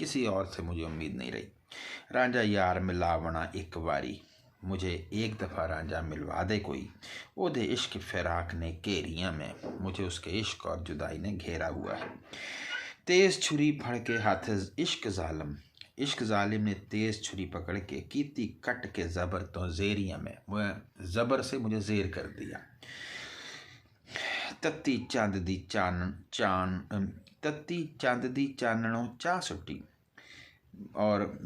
किसी और से मुझे उम्मीद नहीं रही। रांझा यार मिलावना एक बारी, मुझे एक दफ़ा रांझा मिलवा दे कोई, ओदे इश्क फिराक ने घेरियाँ में, मुझे उसके इश्क और जुदाई ने घेरा हुआ है। तेज़ छुरी फड़ के हाथ इश्क जालिम ने तेज़ छुरी पकड़ के कीती कट के ज़बर तो जेरिया में, वह ज़बर से मुझे ज़ेर कर दिया। तत्ती चंद दी चाननों चा सुटी, और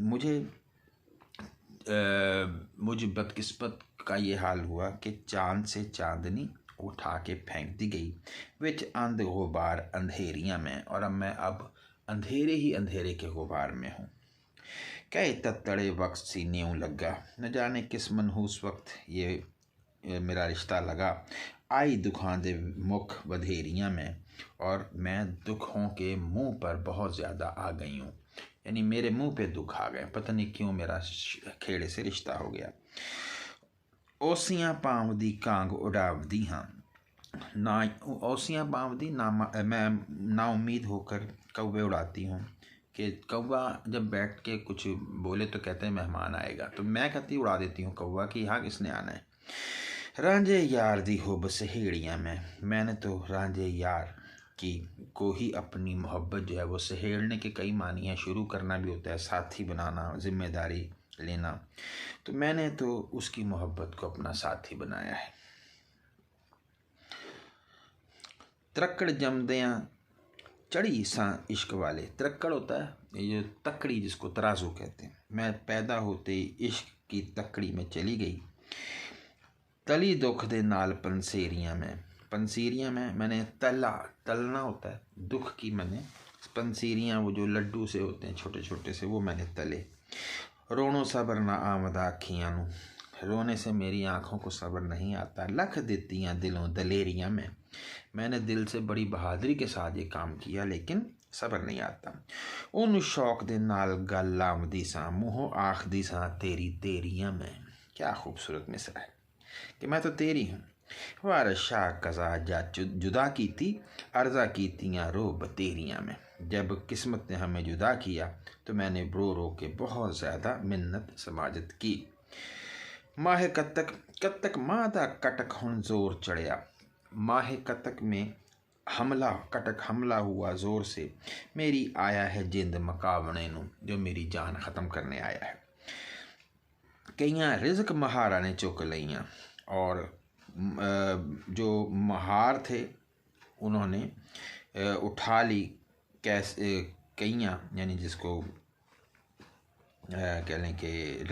मुझ बदकिस्मत का ये हाल हुआ कि चांद से चांदनी उठा के फेंक दी गई विच अंध गुबार अंधेरियाँ में, और अब मैं अंधेरे ही अंधेरे के गुबार में हूँ। कई तत्तड़े वक्त सी न्यूं लगा, न जाने किस मनहूस वक्त ये मेरा रिश्ता लगा। आई दुखां दे मुख बधेरियाँ में, और मैं दुखों के मुंह पर बहुत ज़्यादा आ गई हूँ, यानी मेरे मुंह पे दुख आ गए, पता नहीं क्यों मेरा खेड़े से रिश्ता हो गया। ओसियां पावदी कांग उड़ावदी हाँ, ना ओसियां पावदी ना, मैं ना उम्मीद होकर कौवे उड़ाती हूँ कि कौवा जब बैठ के कुछ बोले तो कहते हैं मेहमान आएगा, तो मैं कहती उड़ा देती हूँ कौवा कि यहाँ किसने आना है। रांझे यार दी हुब सहेड़ियाँ में, मैंने तो रांझे यार की को ही अपनी मोहब्बत जो है वो सहेड़ने के कई मानी है। शुरू करना भी होता है, साथी बनाना, जिम्मेदारी लेना, तो मैंने तो उसकी मोहब्बत को अपना साथी बनाया है। त्रक्कड़ जमदियाँ चढ़ी सा इश्क वाले, त्रक्कड़ होता है ये तकड़ी जिसको तराजू कहते हैं, मैं पैदा होते ही इश्क की तकड़ी में चली गई। तली दुख दे नाल पंसेरियाँ में मैंने तलना होता है दुख की, मैंने पंसेरियाँ वो जो लड्डू से होते हैं छोटे छोटे से, वो मैंने तले। रोनो सबर ना आमदा अखियाँ नू, रोने से मेरी आँखों को सब्र नहीं आता। लख दित्तियाँ दिलों दलेरियाँ में, मैंने दिल से बड़ी बहादुरी के साथ ये काम किया लेकिन सब्र नहीं आता। उन शौक दे नाल गल आमदी सा, मुँहों आखदी सा तेरी तेरियाँ में। क्या खूबसूरत मिसरा है कि मैं तो तेरी हूँ। वार शाह कज़ा जा जुदा की थी, अर्जा की तियाँ रो बतेरियाँ में, जब किस्मत ने हमें जुदा किया तो मैंने रो के बहुत ज़्यादा मिन्नत समाजत की। माह कत्तक माँ दा कटक हुण जोर चढ़िया, माह कत्तक में कटक हमला हुआ ज़ोर से, मेरी आया है जिंद मकावने नू, जो मेरी जान ख़त्म करने आया है। कईयां रिज़्क महारा ने चुक लईयां, और जो महार थे उन्होंने उठा ली कैसे कईयां, यानी जिसको कह लें कि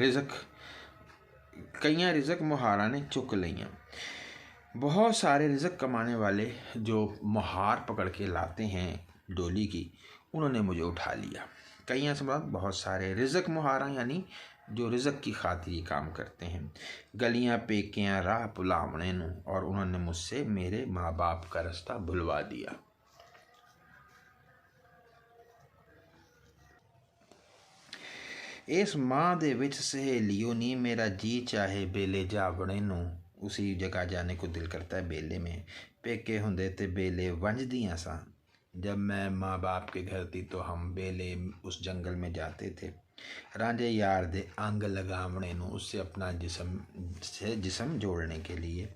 कईयां रिज़्क महारा ने चुक लईयां। बहुत सारे रिज़्क कमाने वाले जो महार पकड़ के लाते हैं डोली की, उन्होंने मुझे उठा लिया। कईयां से बहुत सारे रिज़्क महारा यानी जो रिज़्क की खातिर ये काम करते हैं। गलियां पेकियां राह पुलावने नू, और उन्होंने मुझसे मेरे माँ बाप का रास्ता भुलवा दिया। इस माँ दे विच सहेलियों नी, मेरा जी चाहे बेले जावणे नू, उसी जगह जाने को दिल करता है बेले में। पेके हुंदे ते बेले वंजदियाँ सा, जब मैं माँ बाप के घर थी तो हम बेले उस जंगल में जाते थे। रांझे यार दे अंग लगावणे नू, उससे अपना जिसम जोड़ने के लिए।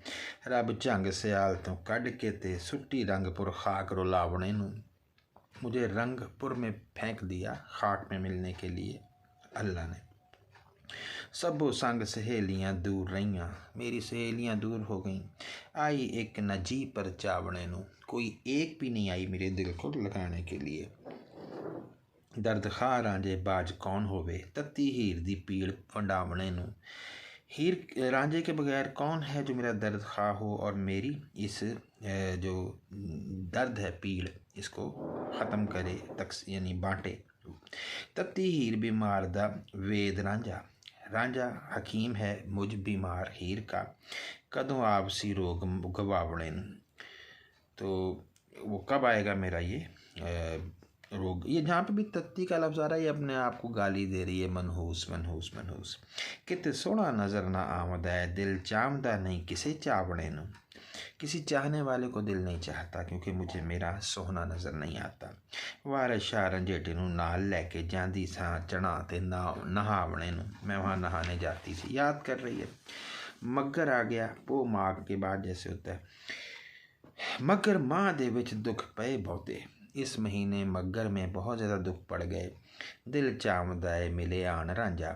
रब झंग सियाल तो कढ़ के ते सुट्टी रंगपुर खाक रुलावणे नू, मुझे रंगपुर में फेंक दिया खाक में मिलने के लिए अल्लाह ने। सबो संग सहेलियाँ दूर रहियाँ, मेरी सहेलियाँ दूर हो गईं। आई एक न जी पर चावणे नू, कोई एक भी नहीं आई मेरे दिल को लगाने के लिए। दर्द खा रांझे बाज कौन होवे, तत्ती हीर दी पीड़ फंडावणे नू, हीर रांझे के बगैर कौन है जो मेरा दर्द खा हो और मेरी इस जो दर्द है पीड़ इसको ख़त्म करे, यानी बांटे। तत्ती हीर बीमार दा वेद रांझा, रांझा हकीम है मुझ बीमार हीर का, कदों आपसी रोग गवावणे नू, तो वो कब आएगा मेरा ये रोग। ये जहाँ पे भी तत्ती का लफ्ज़ आ रहा है ये अपने आप को गाली दे रही है, मनहूस मनहूस मनहूस। किते सोहना नज़र ना आमदा है, दिल चामदा नहीं किसे चावणे नू, किसी चाहने वाले को दिल नहीं चाहता क्योंकि मुझे मेरा सोहना नज़र नहीं आता। वारिस शाह रंजेटे नूं नाल लैके जांदी सां चढ़ा ते नहावणे नूं। मैं वहाँ नहाने जाती थी। याद कर रही है। मगर आ गया। वो माघ के बाद जैसे होता है। मगर माँ दे विच दुख पे बहुते। इस महीने मगर में बहुत ज़्यादा दुख पड़ गए। दिल चावदा है मिले आन रांझा,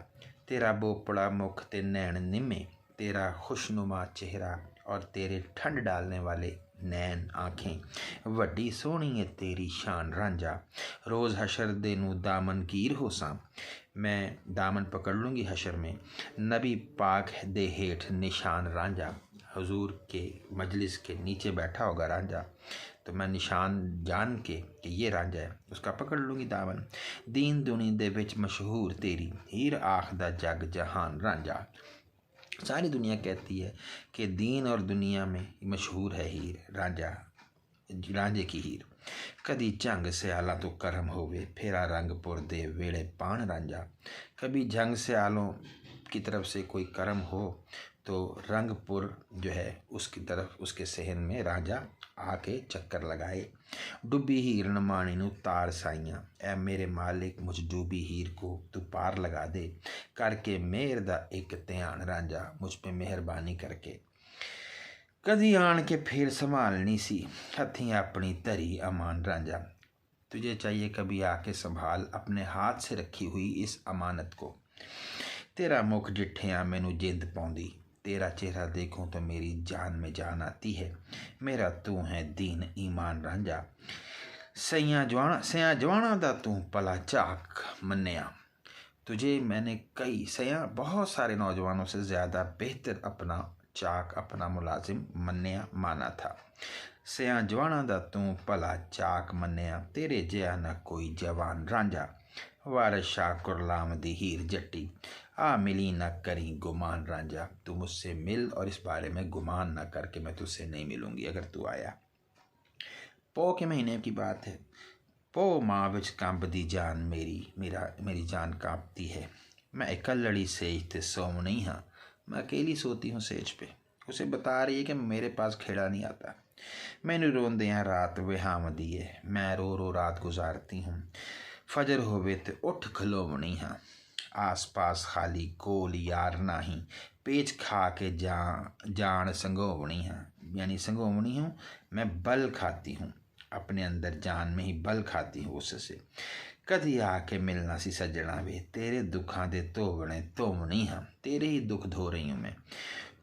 तेरा बोपड़ा मुख ते नैन निमे, तेरा खुशनुमा चेहरा और तेरे ठंड डालने वाले नैन आँखें। वड्डी सोहनी है तेरी शान रांझा, रोज़ हशर दे नूं दामन कीर होसां। मैं दामन पकड़ लूँगी हशर में, नबी पाक दे हेठ निशान रांझा। हुजूर के मजलिस के नीचे बैठा होगा रांझा, तो मैं निशान जान के कि ये रांझा है उसका पकड़ लूँगी दामन। दीन दुनी दे विच मशहूर तेरी, हीर आखदा जग जहान रांझा। सारी दुनिया कहती है कि दीन और दुनिया में मशहूर है हीर रांझा, रांझे की हीर। कदी झंग सियाला तो करम होवे, फेरा रंगपुर दे वेड़े पान रांझा। कभी झंग सियालों की तरफ से कोई करम हो तो रंगपुर जो है उसकी तरफ, उसके सहन में रांझा आके चक्कर लगाए। डुबी हीर नमानी नूं तार साइयां, ऐ मेरे मालिक मुझ डूबी हीर को तू पार लगा दे। करके मेहर दा एक ध्यान रांझा, मुझ पे मेहरबानी करके। कदी आन के फिर संभालनी सी, हथी अपनी धरी अमान रांझा। तुझे चाहिए कभी आके संभाल अपने हाथ से रखी हुई इस अमानत को। तेरा मुख जिठिया मैनू जिंद पाउंदी, तेरा चेहरा देखूं तो मेरी जान में जान आती है। मेरा तू है दीन ईमान रांझा, सैया जवाना दा तू भला चाक मन्निया। तुझे मैंने कई सैया बहुत सारे नौजवानों से ज़्यादा बेहतर अपना चाक, अपना मुलाजिम मन्निया माना था। सैया जवाना दा तू भला चाक मन्निया, तेरे जिया न कोई जवान रांझा। वारिस शाह कुरलाम दी हीर जट्टी, आ मिली न करी गुमान रांझा। तू मुझसे मिल और इस बारे में गुमान न कर कि मैं तुझसे नहीं मिलूंगी अगर तू आया। पो के महीने की बात है। पो माँ विच कंबदी जान मेरी जान कांपती है। मैं इकल्लड़ी सेज ते सोम नहीं हाँ, मैं अकेली सोती हूँ सेज पे। उसे बता रही है कि मेरे पास खेड़ा नहीं आता। मैनू रोंदियां रात विहामदी है, मैं रो रो रात गुजारती हूँ। फजर होवे ते उठ खलोवनी हाँ, आस पास खाली कोल यार नाही, पेच खा के जान संगोवनी हाँ। यानी संगोवनी हूँ, मैं बल खाती हूँ, अपने अंदर जान में ही बल खाती हूँ उससे। कदी आके मिलना सी सजना वे, तेरे दुखां दे धोवणे धोवनी हाँ, तेरे ही दुख धो रही हूँ मैं।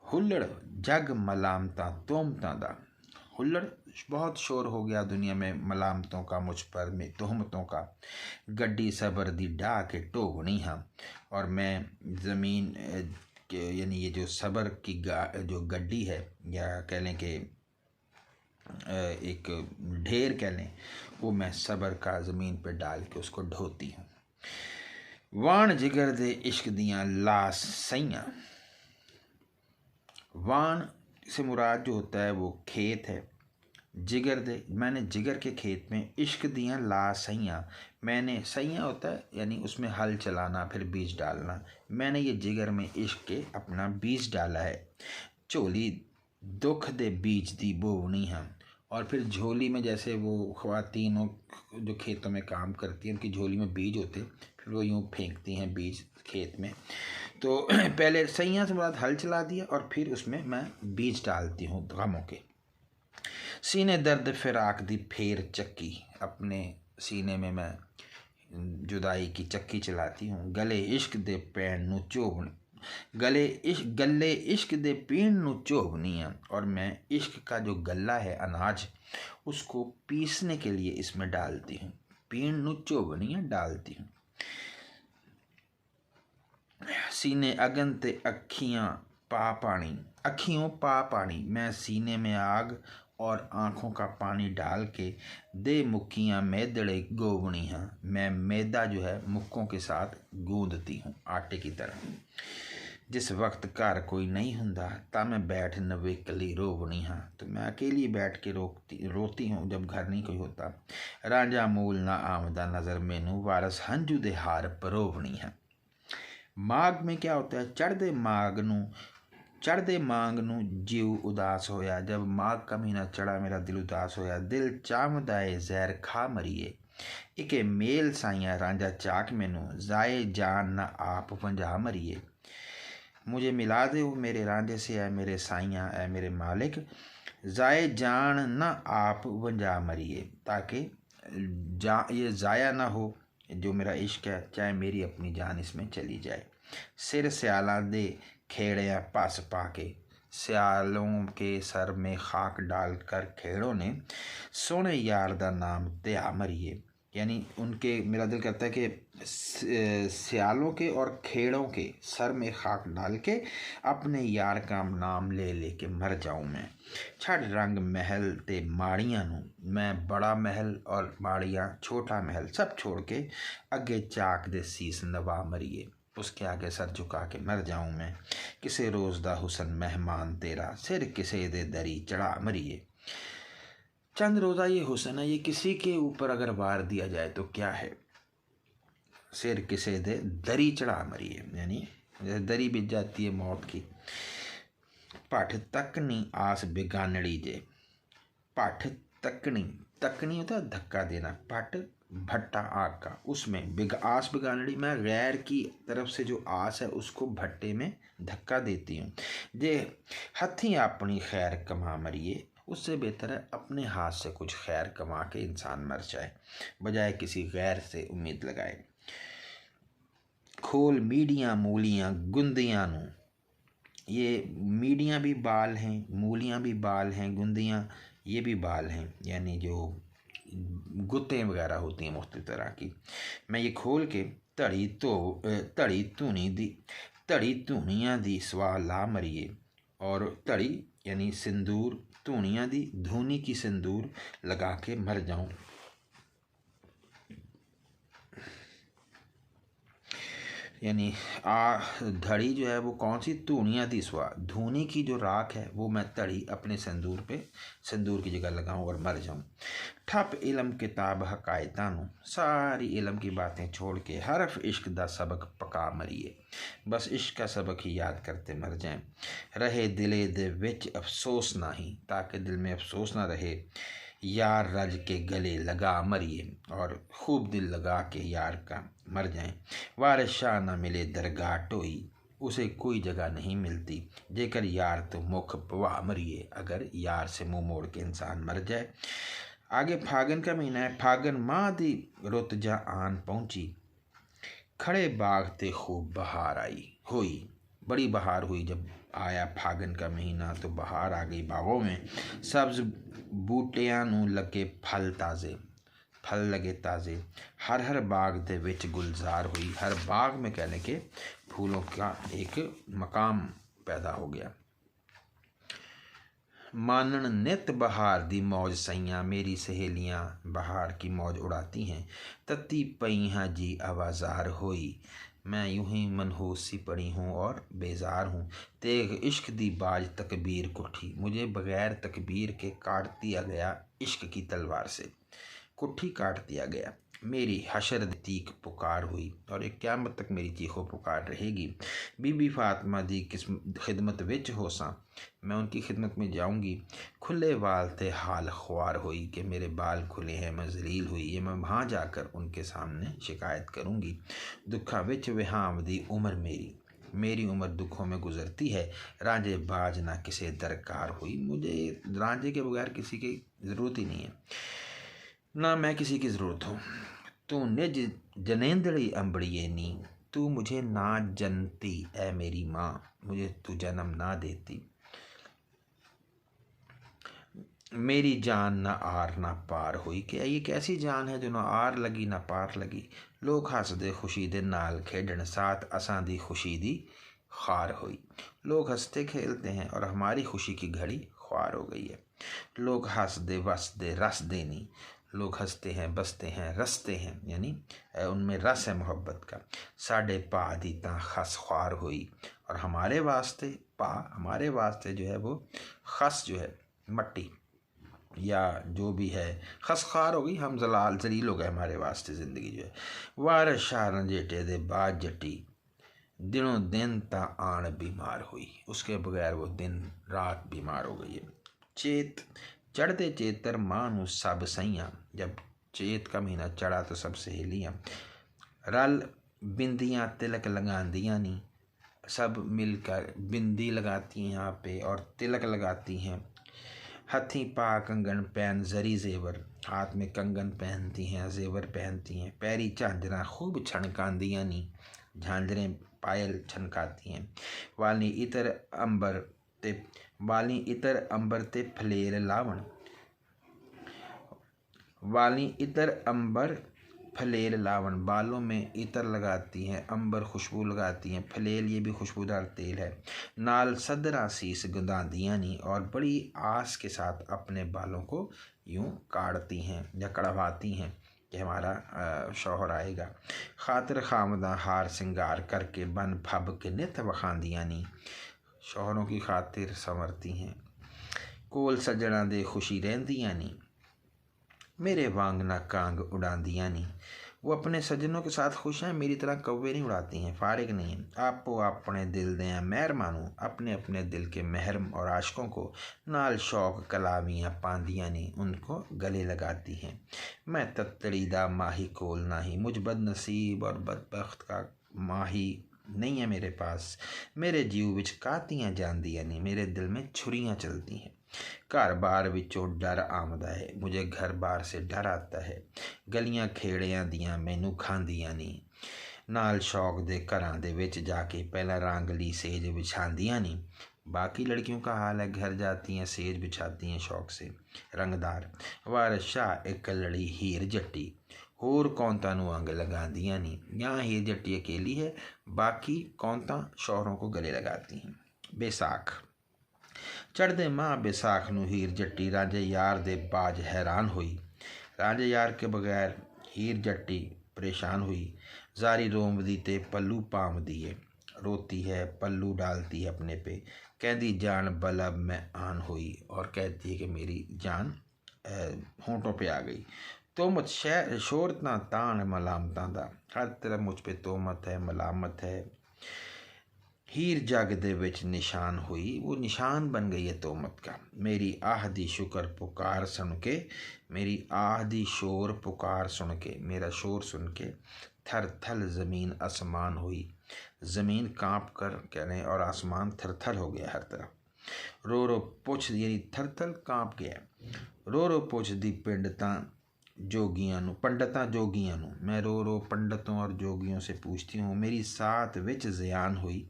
हुल्लड़ जग मलामता तोहमतां दा, हुल्लड़ बहुत शोर हो गया दुनिया में मलामतों का, मुझ पर में तोहमतों का। गड्डी सबर दी डाह के ढोवनी हाँ, और मैं ज़मीन के यानी ये जो सबर की जो गड्डी है, या कह लें कि एक ढेर कह लें, वो मैं सबर का ज़मीन पर डाल के उसको ढोती हूँ। वाण जिगर दे इश्क दियाँ लास सैयां, वाण से मुराद जो होता है वो खेत है। जिगर दे मैंने जिगर के खेत में इश्क दियाँ ला सैयां, मैंने सैयां होता है यानी उसमें हल चलाना फिर बीज डालना, मैंने ये जिगर में इश्क के अपना बीज डाला है। झोली दुख दे बीज दी बोवनी है, और फिर झोली में जैसे वो ख़वातीन जो खेतों में काम करती हैं उनकी झोली में बीज होते, फिर वो यूँ फेंकती हैं बीज खेत में। तो पहले सैयां से मुराद हल चला दिया और फिर उसमें मैं बीज डालती हूँ गमों के। सीने दर्द फिराक दी फेर चक्की, अपने सीने में मैं जुदाई की चक्की चलाती हूँ। गले इश्क दे पैन नू चोबन, गले इश्क दे पीण नू चोबनी है, और मैं इश्क का जो गला है अनाज उसको पीसने के लिए इसमें डालती हूँ। पीण नू चोबनी है डालती हूँ। सीने अगन ते अखियाँ पा पानी, अखियों पा पानी, मैं सीने में आग और आँखों का पानी डाल के दे मुक्कियाँ मैदड़े गोवनी हाँ, मैं मैदा जो है मुक्कों के साथ गूंदती हूँ आटे की तरह। जिस वक्त घर कोई नहीं हुंदा ता मैं बैठ नवेकली रोवनी हाँ, तो मैं अकेली बैठ के रोती हूँ जब घर नहीं कोई होता। रांझा मूल ना आमदा नज़र मैनू, वारस हंजू दे हार परोवनी है। माघ में क्या होता है, चढ़दे माघ नू चढ़दे मांग नूं जीव उदास होया, जब माघ का महीना चढ़ा मेरा दिल उदास होया। दिल चाहदा है जहर खा मरीए, इके मेल साइया रांझा चाक मैनू, जाए जान न आप वंजा मरीए। मुझे मिला दे मेरे रांझे से, ऐ मेरे साइया ऐ मेरे मालिक, जाए जान न आप वंजा मरीए, ताकि ये ज़ाया ना हो जो मेरा इश्क है, चाहे मेरी अपनी जान इसमें चली जाए। सिर सियाला दे खेड़िया पस पाके, सियालों के सर में खाक डालकर खेड़ों ने सोने यार दा नाम त्या मरिए। यानी उनके, मेरा दिल करता है कि सियालों के और खेड़ों के सर में खाक डाल के अपने यार का नाम ले लेके मर जाऊं मैं। छड़ रंग महल ते माड़ियां नूं, मैं बड़ा महल और माड़ियां छोटा महल सब छोड़ के अगे चाक दे सीस नवा मरिए। उसके आगे सर झुका के मर जाऊं मैं। किसे रोज़ दा हुसन मेहमान तेरा, सिर किसे दे दरी चढ़ा मरिए। चंद रोज़ा ये हुसन है, ये किसी के ऊपर अगर वार दिया जाए तो क्या है। सिर किसे दे दरी चढ़ा मरिए, यानी दरी बिछ जाती है मौत की। पठ तकनी आस बिगानड़ी जे, पठ तकनी, तकनी होता है धक्का देना, पठ भट्टा आग का, उसमें आस बिगानड़ी, मैं गैर की तरफ से जो आस है उसको भट्टे में धक्का देती हूँ। जे हथी अपनी खैर कमा मरिए, उससे बेहतर है अपने हाथ से कुछ खैर कमा के इंसान मर जाए, बजाय किसी गैर से उम्मीद लगाए। खोल मीडियाँ मूलियाँ गुंदियाँ नूं, ये मीडियाँ भी बाल हैं, मूलियाँ भी बाल हैं, गुंदियाँ ये भी बाल हैं, यानी जो गुत्तें वगैरह होती हैं मुख्तलिफ तरह की। मैं ये खोल के धड़ी धूनियाँ दी सवा ला मरिए, और धड़ी यानी सिंदूर, धूनियाँ दी धूनी की सिंदूर लगा के मर जाऊं। यानी धड़ी जो है वो कौन सी, धूनियाँ दी स्वा, धूनी की जो राख है वो मैं धड़ी अपने सिंदूर पे, सिंदूर की जगह लगाऊं और मर जाऊं। ठप इलम किताब हकायतां नूं, सारी इलम की बातें छोड़ के हरफ इश्क दा सबक पका मरिए, बस इश्क का सबक ही याद करते मर जाएं। रहे दिले दे विच अफसोस नाही, ताकि दिल में अफसोस ना रहे। यार रज के गले लगा मरिए, और खूब दिल लगा के यार का मर जाएं। वारिस शाह ना मिले दरगाह टोई, उसे कोई जगह नहीं मिलती, जेकर यार तो मुख पवा मरिए, अगर यार से मुंह मोड़ के इंसान मर जाए। आगे फागन का महीना है। फागन माह दी रुत जा आन पहुंची, खड़े बाग ते खूब बहार आई हुई, बड़ी बहार हुई जब आया फागन का महीना, तो बहार आ गई बागों में। सब्ज बूटियां नूं लगे फल ताज़े, फल लगे ताज़े, हर हर बाग दे विच गुलजार हुई, हर बाग में कहने के फूलों का एक मकाम पैदा हो गया। मानन नित बहार दी मौज सैयां, मेरी सहेलियां बहार की मौज उड़ाती हैं। तत्ती पई हाँ जी आवाज़ार होई, मैं यूं ही मनहूस सी पड़ी हूँ और बेजार हूँ। तेग इश्क दी बाज तकबीर कुठी, मुझे बगैर तकबीर के काट दिया गया इश्क की तलवार से, कुठी काट दिया गया। मेरी हशर तीक पुकार हुई, और एक क़यामत तक मेरी चीखो पुकार रहेगी। बीबी फातिमा दी खिदमत विच होसां, मैं उनकी खिदमत में जाऊंगी। खुले वाल थे हाल ख्वार हुई, कि मेरे बाल खुले हैं मैं जलील हुई, ये मैं वहाँ जाकर उनके सामने शिकायत करूँगी। दुखा विच विहाम दी उम्र मेरी, मेरी उम्र दुखों में गुजरती है। रांझे बाज ना किसे दरकार हुई, मुझे रांझे के बगैर किसी की ज़रूरत ही नहीं है, ना मैं किसी की ज़रूरत हूँ। तू निज जनेंदड़ी अम्बड़िए नी, तू मुझे ना जनती ऐ मेरी माँ, मुझे तू जन्म ना देती। मेरी जान ना आर ना पार हुई, कि ये कैसी जान है जो ना आर लगी ना पार लगी। लोग हसदे खुशी दे नाल खेडन, साथ असां दी खुशी दी खार हुई। लोग हंसते खेलते हैं और हमारी खुशी की घड़ी ख्वार हो गई है। लोग हंसदे वसदे रस देनी, लोग हंसते हैं बसते हैं रसते हैं, यानी उनमें रस है मोहब्बत का। साढ़े पा दी तां खस ख्वार हुई, और हमारे वास्ते पा, हमारे वास्ते जो है वो खस जो है मट्टी या जो भी है खसखार हो गई, हम जलील हो गए, हमारे वास्ते ज़िंदगी जो है। वार शाह रंजेटे दे बाद जट्टी, दिनों दिन ता आन बीमार हुई। उसके बगैर वो दिन रात बीमार हो गई है। चेत चढ़ते चेतर मां नू सब सहियां। जब चेत का महीना चढ़ा तो सब सहेलियां रल बिंदियां तिलक लगांदियां नी। सब मिलकर बिंदी लगाती हैं यहाँ पे और तिलक लगाती हैं। हथी पा कंगन पहन जरी जेवर, हाथ में कंगन पहनती हैं, जेवर पहनती हैं। पैरी झांझरा खूब छनकांदियां नी, झांझरें पायल छनकाती हैं। वाली इतर अंबर ते फलेर लावण, वाली इतर अंबर फलेल लावण। बालों में इतर लगाती हैं, अंबर खुशबू लगाती हैं, फलेल ये भी खुशबूदार तेल है। नाल सदरा शीस गुंदादियाँ नी, और बड़ी आस के साथ अपने बालों को यूं काटती हैं या कड़वाती हैं कि हमारा शौहर आएगा। खातिर खामदा हार सिंगार करके बन फब के नित वखांदियाँ नी, शौहरों की खातिर संवरती हैं। कोल सजणा दे खुशी रहंदियां नी, मेरे वांग ना कांग उड़ांदियां नी। वो अपने सज्जनों के साथ खुश हैं, मेरी तरह कौवे नहीं उड़ाती हैं, फारिग नहीं हैं। आपो अपने दिल दें महर मानू, अपने अपने दिल के महरम और आशकों को नाल शौक कलामियाँ पांदियाँ नी, उनको गले लगाती हैं। मैं तत्तड़ी दा माही कोल नाही, मुझ बदनसीब और बदबख्त का माही नहीं है मेरे पास। मेरे जीव विच कातियाँ जांदियां नी, मेरे दिल में छुरियाँ चलती हैं। घर बार विचों डर आमदा है, मुझे घर बार से डर आता है। गलियां खेड़ियां दियां मैनू खांदियां नी, नाल शौक दे घरां दे विच जाके पहला रांगली सेज बिछांदियां नी। बाकी लड़कियों का हाल है, घर जाती हैं सेज बिछाती हैं शौक से रंगदार। वारस शाह एक लड़ी हीर जट्टी, होर कौंता नू अंग लगांदियां नी। यहाँ हीर जट्टी अकेली है, बाकी कौंता शौहरों को गले लगाती हैं। बैसाख चढ़दे माह बैसाख नू हीर जट्टी रांझे यार दे बाज हैरान हुई। रांझे यार के बगैर हीर जट्टी परेशान हुई। जारी रोमदी ते पल्लू पामदी है, रोती है, पल्लू डालती है अपने पे। कहती जान बलब में आन हुई, और कहती है कि मेरी जान होंठों पे आ गई। तोहमत शोहरतां तान मलामतां दा, हर तरफ मुझ पे तोहमत है, मलामत है। हीर जग दे विच निशान हुई, वो निशान बन गई है तोहमत का। मेरी आह दी शुक्र पुकार सुन के, मेरी आह दी शोर पुकार सुन के, मेरा शोर सुन के थर थल ज़मीन आसमान हुई। ज़मीन कांप कर कह रहे और आसमान थर हो गया हर तरफ। रो रो पुछ यानी थर थल कांप गया। रो रो पुछ दी पिंडतां जोगियां नू, पंडितां जोगियां नू। मैं रो रो पंडितों और जोगियों से पूछती हूँ, मेरी साथ विच ज़यान हुई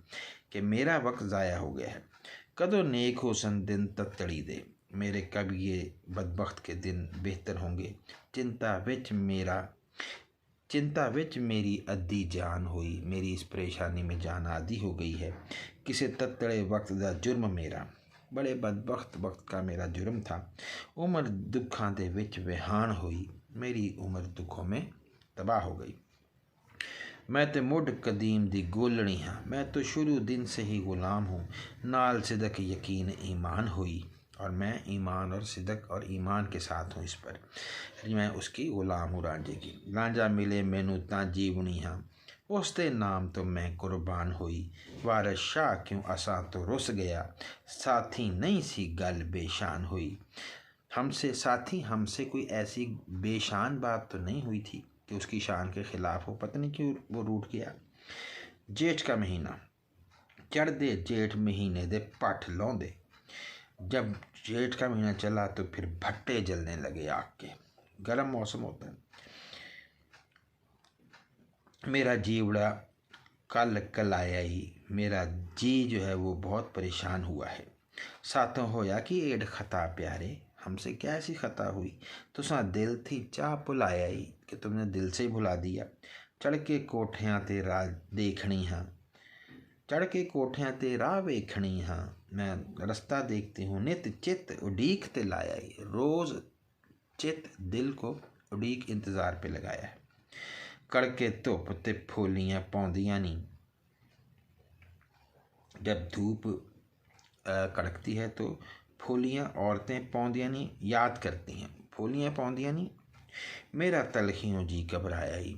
कि मेरा वक्त ज़ाया हो गया है। कदों नेक हो सन दिन तत्तड़ी दे, मेरे कब ये बदबख्त के दिन बेहतर होंगे। चिंता विच मेरी अद्धी जान हुई, मेरी इस परेशानी में जान आदि हो गई है। किसे तत्तड़े वक्त दा जुर्म मेरा, बड़े बदबख्त वक्त का मेरा जुर्म था। उम्र दुखां दे विच विहान हुई, मेरी उम्र दुखों में तबाह हो गई। मैं तो मुढ़ कदीम दी गोलनी हाँ, मैं तो शुरू दिन से ही गुलाम हूँ। नाल सिदक यकीन ईमान हुई, और मैं ईमान और सिदक और ईमान के साथ हूँ इस पर। मैं उसकी गुलाम हूँ रांझे की। रांझा मिले मैनू तां जीवनी हाँ, उसते नाम तो मैं कुर्बान हुई। वारस शाह क्यों असा तो रुस गया, साथी नहीं सी गल बेशान हुई। हमसे साथी, हमसे कोई ऐसी बेशान बात तो नहीं हुई थी कि उसकी शान के खिलाफ हो, पता नहीं क्यों वो रूठ गया। जेठ का महीना चढ़दे जेठ महीने दे पठ लौंदे। जब जेठ का महीना चला तो फिर भट्टे जलने लगे आग के, गर्म मौसम होता है। मेरा जीवड़ा कल आया ही, मेरा जी जो है वो बहुत परेशान हुआ है। साथों होया कि एड खता प्यारे, हमसे क्या ऐसी खता हुई। तुसा दिल थी चाह भुलाया ही, कि तुमने दिल से ही भुला दिया। चढ़ के कोठियां ते राह देखनी हाँ, चढ़ के कोठियां ते राह वेखनी हाँ। मैं रास्ता देखती हूँ नित चित उड़ीक ते लाया ही, रोज़ चित दिल को उड़ीक इंतज़ार पे लगाया है। कड़के धुप ते फूलियाँ पौंदियां नी, जब धूप कड़कती है तो फूलियाँ औरतें पौंदियां नी याद करती हैं। फूलियाँ पौंदियां नी, मेरा तलखियों जी घबराया ही,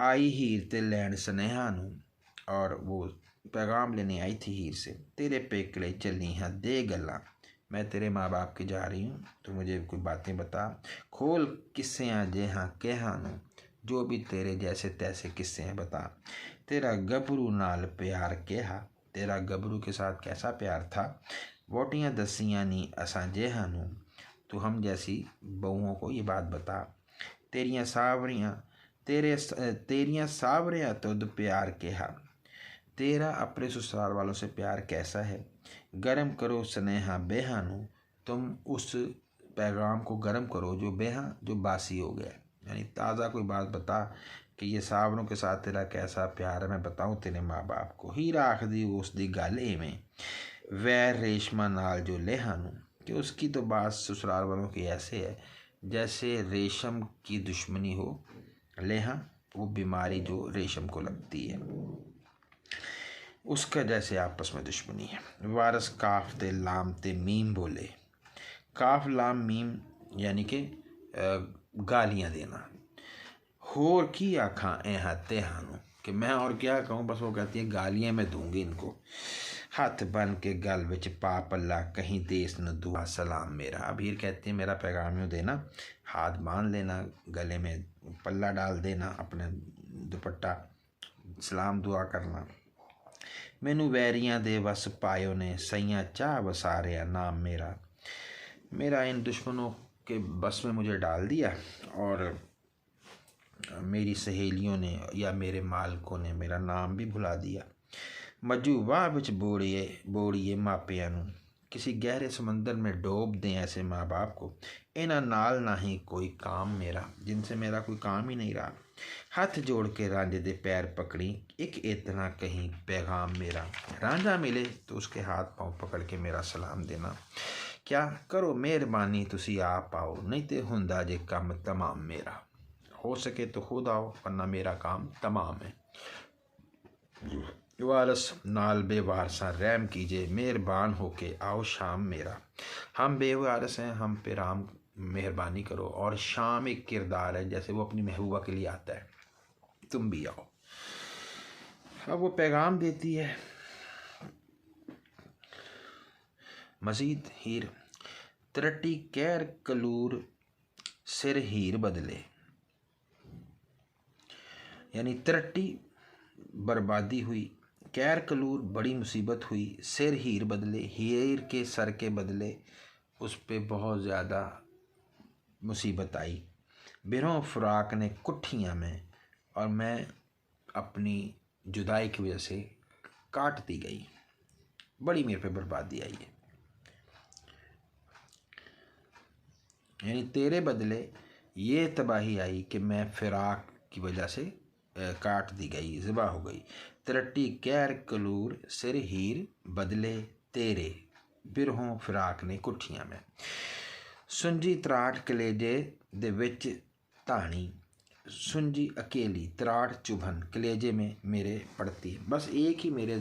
आई हीर ते लैन स्नेहा नू, और वो पैगाम लेने आई थी हीर से, तेरे पेकड़े चली हाँ दे गल्लां, मैं तेरे माँ बाप के जा रही हूँ, तो मुझे कोई बातें बता, खोल किस्से जे हाँ कहा नू, जो भी तेरे जैसे तैसे किस्से हैं बता, तेरा गबरू नाल प्यार कहा, तेरा गबरू के साथ कैसा प्यार था, वोटियाँ दसियाँ नी असां जेहा नू, तो हम जैसी बहुओं को ये बात बता, तेरियां सावरियाँ तेरियां सावरियाँ तुद प्यार कहा, तेरा अपने ससुराल वालों से प्यार कैसा है, गरम करो स्नेहा बेहा नू, तुम उस पैगाम को गर्म करो जो बेहा जो बासी हो गया, यानी ताज़ा कोई बात बता कि ये सावरों के साथ तेरा कैसा प्यार है, मैं बताऊँ तेरे माँ बाप को। हीर आखदी उस दी गल में वैर रेशमा नाल जो लेहा नू, कि उसकी तो बात ससुराल वालों की ऐसे है जैसे रेशम की दुश्मनी हो, लेहा वो बीमारी जो रेशम को लगती है उसका जैसे आपस में दुश्मनी है। वारस काफ ते लाम ते मीम बोले, काफ लाम मीम यानी कि गालियाँ देना, होर की आखा ऐहा तेहा नू, कि मैं और क्या कहूँ, बस वो कहती है गालियाँ मैं दूंगी इनको, हाथ बन के गल विच पा पल्ला, कहीं देश न दुआ सलाम मेरा। अब हीर कहती है मेरा पैगाम यूँ देना, हाथ बांध लेना, गले में पल्ला डाल देना, अपने दुपट्टा, सलाम दुआ करना। मैनू वैरियां दे वस पायो ने, सैयां चाह वसारिया नाम मेरा, मेरा इन दुश्मनों के बस में मुझे डाल दिया, और मेरी सहेलियों ने या मेरे मालकों ने मेरा नाम भी भुला दिया। मजू वाह बिच बोड़िए मापिया नू, किसी गहरे समंदर में डोब दें ऐसे माँ बाप को, इन्हां नाल ना ही कोई काम मेरा, जिनसे मेरा कोई काम ही नहीं रहा। हाथ जोड़ के रांझे दे पैर पकड़ी, एक इतना कहीं पैगाम मेरा, रांझा मिले तो उसके हाथ पाँव पकड़ के मेरा सलाम देना। क्या करो मेहरबानी तुसी आप आओ, नहीं तो हुंदा जे काम तमाम मेरा, हो सके तो खुद आओ वरना मेरा काम तमाम है। वारस नाल बेवारसा रहम कीजिए, मेहरबान होके आओ शाम मेरा, हम बेवारस हैं, हम पे राम मेहरबानी करो। और शाम एक किरदार है, जैसे वो अपनी महबूबा के लिए आता है, तुम भी आओ। अब वो पैगाम देती है। मजीद हीर, तरट्टी कैर कलूर सिर हीर बदले, यानी तरट्टी बर्बादी हुई, कैर कलूर बड़ी मुसीबत हुई, सिर हीर बदले, हीर के सर के बदले उस पर बहुत ज़्यादा मुसीबत आई। बिरों फ़ुराक ने कुट्ठियाँ में, और मैं अपनी जुदाई की वजह से काट दी गई, बड़ी मेरे पे बर्बादी आई है। यानी तेरे बदले ये तबाही आई कि मैं फ़िराक की वजह से काट दी गई, ज़िबा हो गई। तरट्टी कैर कलूर सिर हीर बदले तेरे, बिरहों फिराक ने कुठियां में। सुंजी तराट कलेजे दे विच धानी, सुंजी अकेली तराट चुभन कलेजे में मेरे पड़ती है, बस एक ही मेरे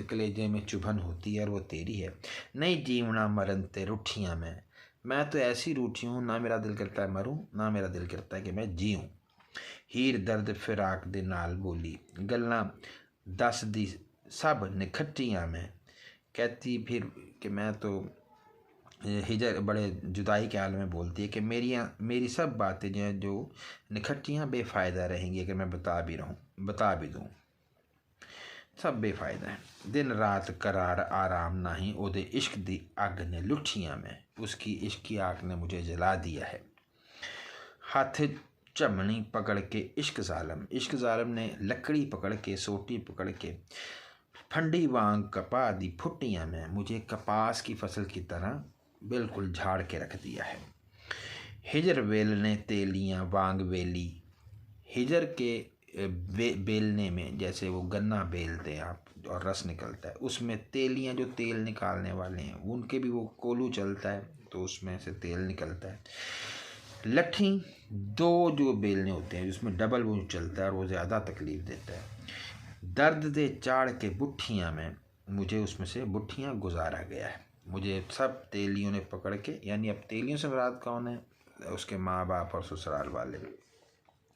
कलेजे में चुभन होती है और वो तेरी है। नहीं जीवना मरन ते रूठियाँ में, मैं तो ऐसी रूठी हूँ, ना मेरा दिल करता है मरूं, ना मेरा दिल करता है कि मैं जीऊँ। हीर दर्द फिराक दे नाल बोली, गल्लां दस दी सब निखट्टियाँ में, कहती फिर कि मैं तो हिजर बड़े जुदाई के हाल में बोलती है कि मेरी सब बातें जो हैं जो निखट्टियाँ बेफ़ायदा रहेंगी अगर मैं बता भी दूँ, सब बेफ़ायदा है। दिन रात करार आराम नाही, ओदे इश्क दी अग ने लुठियाँ में, उसकी इश्क की आग ने मुझे जला दिया है। हाथ झमनी पकड़ के इश्क ज़ालम ने लकड़ी पकड़ के, सोटी पकड़ के, फंडी वांग कपा दी फुट्टियाँ में, मुझे कपास की फसल की तरह बिल्कुल झाड़ के रख दिया है। हिजर वेल ने तेलियाँ वांग वेली, हिजर के बेलने में, जैसे वो गन्ना बेलते हैं आप और रस निकलता है, उसमें तेलियाँ जो तेल निकालने वाले हैं उनके भी वो कोलू चलता है तो उसमें से तेल निकलता है। लट्ठी दो जो बेलने होते हैं जिसमें डबल वो चलता है और वो ज़्यादा तकलीफ़ देता है। दर्द दे चाड़ के बुट्ठियाँ में, मुझे उसमें से बुट्ठियाँ गुजारा गया है। मुझे सब तेलियों ने पकड़ के, यानी अब तेलियों से मुराद कौन है, उसके माँ बाप और ससुराल वाले।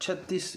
36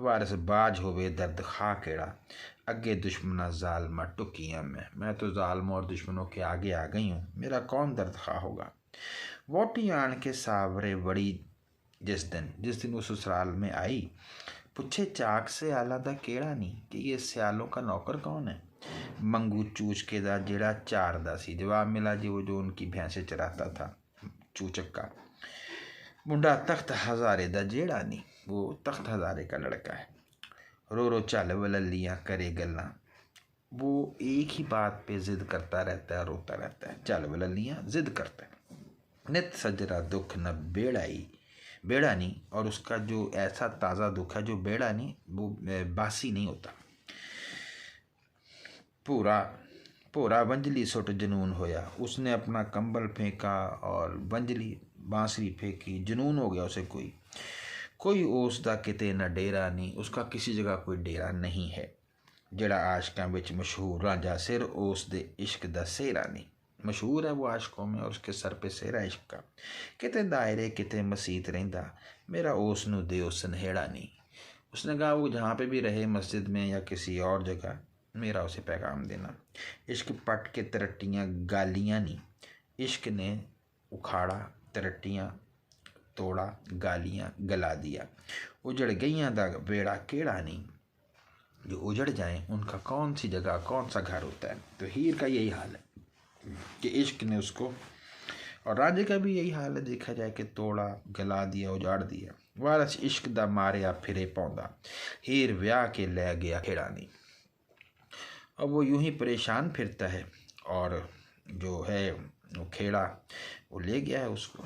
वारस बाज होवे दर्द खा केड़ा, अगे दुश्मना जालमा टुकियाँ मैं तो जालमों और दुश्मनों के आगे आ गई हूँ, मेरा कौन दर्द खा होगा। वोटी आन के सावरे बड़ी जिस दिन वो ससुराल में आई, पुछे चाक से आला दा केड़ा नहीं कि ये सियालों का नौकर कौन है। मंगू चूच के दा जेड़ा चारदा सी, जवाब मिला जी वो जो उनकी भैंसे चराता था, चूचक का। मुंडा तख्त हजारे दा जेड़ा नहीं, वो तख्त हजारे का लड़का है। रो रो चल वललियाँ करे गल्ला, वो एक ही बात पे जिद करता रहता है, रोता रहता है। चल वललियाँ जिद करता है। नित सजरा दुख न बेड़ा नहीं, और उसका जो ऐसा ताज़ा दुख है जो बेड़ा नहीं, वो बासी नहीं होता। पूरा वंजली सुट जनून होया, उसने अपना कंबल फेंका और वंजली बांसुरी फेंकी, जुनून हो गया उसे। कोई उस दा किते न डेरा नहीं, उसका किसी जगह कोई डेरा नहीं है। जड़ा आशकां विच मशहूर रांझा सिर, उस दे इश्क दा सेहरा नहीं। मशहूर है वो आशकों में और उसके सर पे सेहरा इश्क का। किते दायरे किते मसीत रहिंदा, मेरा उस नूं दे सनहेड़ा नहीं। उसने कहा वो जहाँ पे भी रहे, मस्जिद में या किसी और जगह, मेरा उसे पैगाम देना। इश्क पट के तरट्टियाँ गालियाँ नहीं, इश्क ने उखाड़ा तरट्टियाँ तोड़ा, गालियाँ गला दिया। उजड़ गईयाँ दा बेड़ा केड़ा नहीं, जो उजड़ जाएं उनका कौन सी जगह, कौन सा घर होता है। तो हीर का यही हाल है कि इश्क ने उसको, और राजे का भी यही हाल है देखा जाए, कि तोड़ा, गला दिया, उजाड़ दिया। वारस इश्क दा मारिया फिरे पौंदा, हीर ब्याह के ले गया खेड़ा नहीं। अब वो यूं ही परेशान फिरता है, और जो है वो खेड़ा वो ले गया है उसको।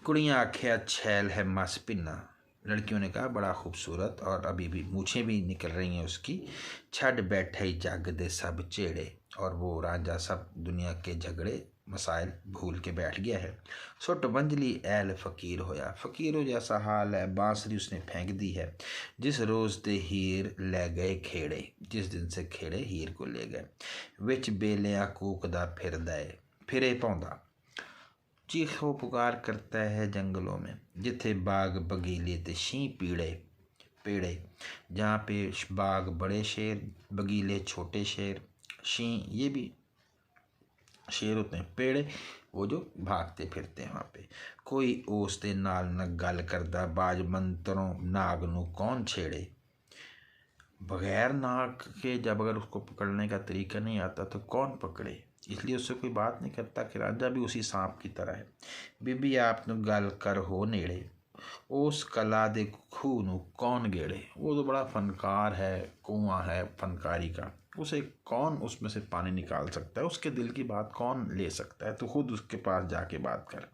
कुड़ियाँ आख्या छैल है मस पिन्ना, लड़कियों ने कहा बड़ा खूबसूरत और अभी भी मूछें भी निकल रही हैं उसकी। छड़ बैठे जग दे सब चेड़े, और वो राजा सब दुनिया के झगड़े मसाइल भूल के बैठ गया है। सुट वंजली ऐल फ़कीर होया, फ़कीरों जैसा हाल है, बांसुरी उसने फेंक दी है। जिस रोज़ ते हीर ले गए खेड़े, जिस दिन से खेड़े हीर को ले गए। विच बेलियाँ कूकदा फिरे पौंदा, चीखो पुकार करता है जंगलों में। जिथे बाग बगीले ते शीं पेड़े, जहाँ पे बाग बड़े शेर, बगीले छोटे शेर, शीं ये भी शेर होते हैं, पेड़े वो जो भागते फिरते हैं वहाँ पे। कोई उस दे नाल न गल करदा, बाज मंत्रों नाग नू कौन छेड़े। बगैर नाग के जब अगर उसको पकड़ने का तरीका नहीं आता तो कौन पकड़े, इसलिए उससे कोई बात नहीं करता कि राजा भी उसी सांप की तरह है। बीबी आप नू गल कर हो नेड़े, उस कला दे खूह नू कौन गेड़े। वो तो बड़ा फनकार है, कुआं है फनकारी का, उसे कौन उसमें से पानी निकाल सकता है, उसके दिल की बात कौन ले सकता है। तो खुद उसके पास जाके बात कर।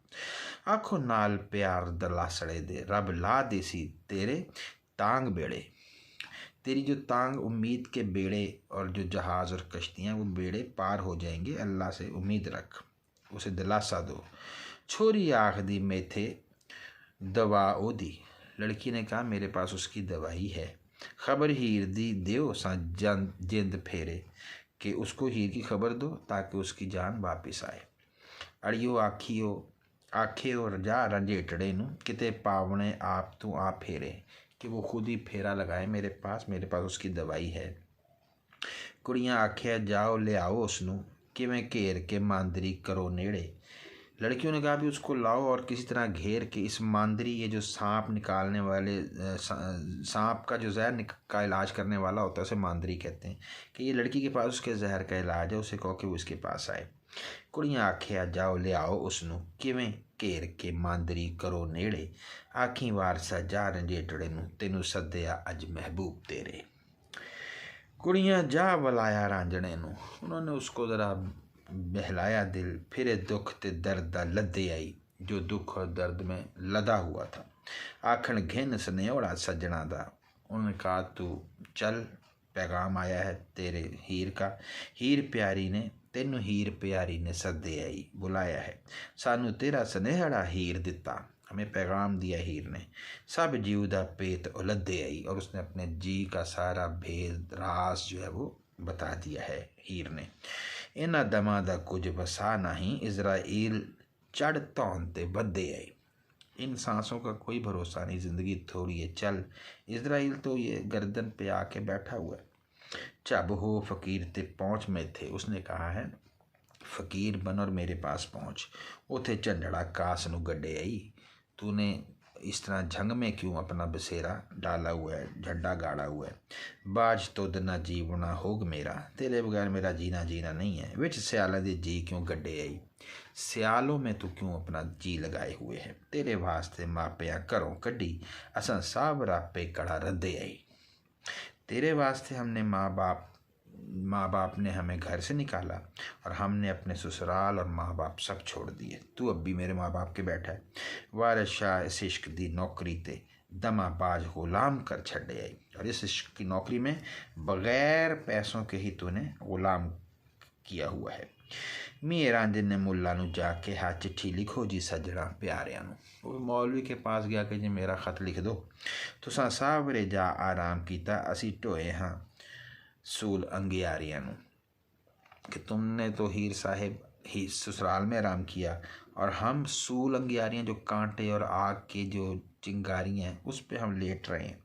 आखो नाल प्यार दला सड़े दे, रब ला देसी तेरे टांग बेड़े। तेरी जो टांग उम्मीद के बेड़े, और जो जहाज़ और कश्तियाँ, वो बेड़े पार हो जाएंगे। अल्लाह से उम्मीद रख, उसे दिलासा दो। छोरी आख दी मेथे दवा ओदी, लड़की ने कहा मेरे पास उसकी दवाई है। खबर हीर दी देओ सा जिंद फेरे, कि उसको हीर की खबर दो ताकि उसकी जान वापस आए। अड़ियो आखे और जा रंजेटड़े नू, किते पावने आप तू आ फेरे, कि वो खुद ही फेरा लगाए मेरे पास उसकी दवाई है। कुड़ियाँ आख्या जाओ ले आओ उसनू, कि मैं घेर के मांदरी करो नेड़े। लड़कियों ने कहा भी उसको लाओ और किसी तरह घेर के इस मांदरी, ये जो सांप निकालने वाले, सांप का जो जहर का इलाज करने वाला होता है उसे मांदरी कहते हैं, कि ये लड़की के पास उसके जहर का इलाज है, उसे कहो कि वो इसके पास आए। कुड़ियाँ आख्या जाओ ले आओ उसनू, किवें घेर के मांदरी करो नेड़े। आखी वारसा जा रंजेटड़े नू, तेनू सद्दिया अज महबूब तेरे। कुड़ियाँ जा वलाया रांझणे नू, उन्होंने उसको ज़रा बहलाया दिल। फिरे दुख ते दर्द दा लदे आई, जो दुख और दर्द में लदा हुआ था। आखन घिन सनेहोड़ा सज्जणा दा, उन्होंने कहा तू चल, पैगाम आया है तेरे हीर का। हीर प्यारी ने तेनू हीर प्यारी ने सदे आई, बुलाया है। सानू तेरा सनेहड़ा हीर दिता, हमें पैगाम दिया हीर ने। सब जीव दा पेत उलदे आई, और उसने अपने जी का सारा भेद राज जो है वो बता दिया है हीर ने। इन्हां दमां दा कुछ वसा नहीं, इज़राइल चढ़ धौन ते बदे आई। इन सांसों का कोई भरोसा नहीं, ज़िंदगी थोड़ी है, चल। इज़राइल तो ये गर्दन पे आके बैठा हुआ है। झब हो फ़कीर ते पहुँच में थे। उसने कहा है, फ़कीर बन और मेरे पास पहुँच। उथे झंडड़ा कास नू गड्डे आई। तूने इस तरह झंग में क्यों अपना बसेरा डाला हुआ है, झंडा गाड़ा हुआ है। बाज तुद ना जीवना होग मेरा, तेरे बगैर मेरा जीना जीना नहीं है। विच सियालों दे जी क्यों गड्डे आई, सियालों में तू क्यों अपना जी लगाए हुए है। तेरे वास्ते मापिया घरों कड्डी, असां सब रापे कड़ा रद्दे आई। तेरे वास्ते हमने माँ बाप ने हमें घर से निकाला और हमने अपने ससुराल और माँ बाप सब छोड़ दिए। तू अब भी मेरे माँ बाप के बैठा है। वारिस शाह इस इश्क दी नौकरी ते दमा बाज गुलाम कर छड़े आई। और इस इश्क की नौकरी में बग़ैर पैसों के ही तूने गुलाम किया हुआ है। मी रांझे ने मुल्ला नू जाके हाँ चिट्ठी लिखो जी सजड़ा प्यारियां नू। वो मौलवी के पास गया कि जी मेरा ख़त लिख दो। तुसां सावरे जा आराम कीता, असी ढोए हाँ सूल अंगियारियां नू। कि तुमने तो हीर साहिब ही ससुराल में आराम किया और हम सूल अंगियारियां, जो कांटे और आग के जो चिंगारियां हैं, उस पे हम लेट रहे हैं।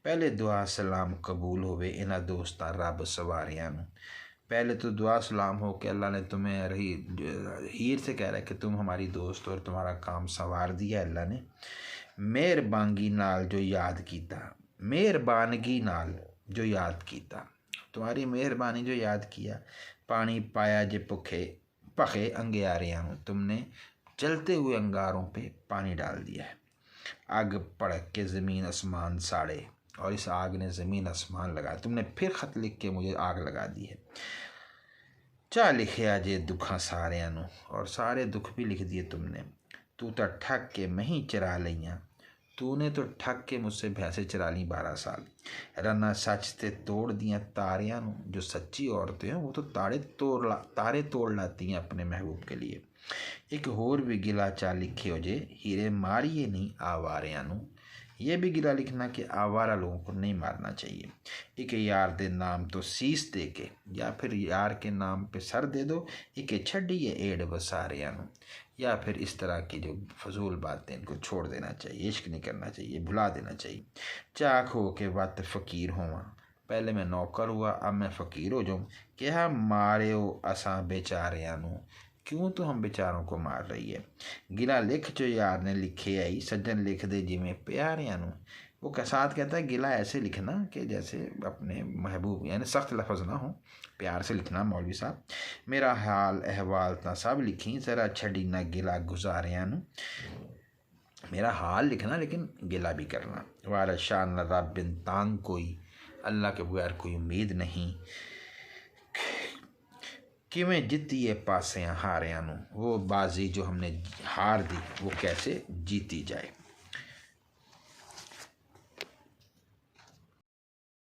पहले दुआ सलाम कबूल होवे इन्हां दोस्तां रब सवारियां नू। पहले तो दुआ सलाम हो कि अल्लाह ने तुम्हें हीर से कह रहा है कि तुम हमारी दोस्त और तुम्हारा काम संवार दिया अल्लाह ने। मेहरबानगी नाल जो याद कीता, मेहरबानगी नाल जो याद कीता, तुम्हारी मेहरबानी जो याद किया। पानी पाया जे भखे अंगारियां नू, तुमने जलते हुए अंगारों पे पानी डाल दिया है। आग पड़क के ज़मीन आसमान साड़े, और इस आग ने ज़मीन आसमान लगाया। तुमने फिर ख़त लिख के मुझे आग लगा दी है। चा लिखिया जे दुखा सारियां नू, और सारे दुख भी लिख दिए तुमने। तू तो ठग के मही चरा लियाँ, तूने तो ठग के मुझसे भैंसे चरा ली 12 साल। रना सच ते तोड़ दियाँ तारियां नू, जो सच्ची औरतें हैं वो तो तारे तोड़ लाती हैं अपने महबूब के लिए। एक होर भी गिला चा लिखे हो जे, हीरे मारिए नहीं आवारियां नू। ये भी गिला लिखना कि आवारा लोगों को नहीं मारना चाहिए। एक यार दे नाम तो सीस दे के, या फिर यार के नाम पे सर दे दो। एक छड़िए एड़ बसारियां नू, या फिर इस तरह की जो फजूल बातें इनको छोड़ देना चाहिए, इश्क नहीं करना चाहिए, भुला देना चाहिए। चाक हो के वत फ़कीर होवा, पहले मैं नौकर हुआ अब मैं फ़कीर हो जाऊँ। क्या मारे हो असां बेचारियां नू, क्यों तो हम बेचारों को मार रही है। गिला लिख जो यार ने लिखे आई, सज्जन लिख दे जिमें प्यारियां नू। वो के साथ कहता है गिला ऐसे लिखना कि जैसे अपने महबूब, यानी सख्त लफ्ज़ ना हो, प्यार से लिखना मौलवी साहब। मेरा हाल अहवाल ता सब लिखी, ज़रा छड़ी ना गिला गुजारियां नू। मेरा हाल लिखना लेकिन गिला भी करना। वारा शान रब बिन तांग कोई, अल्लाह के बगैर कोई उम्मीद नहीं। किवें जीती है पासियां हारियां नू, वो बाजी जो हमने हार दी वो कैसे जीती जाए।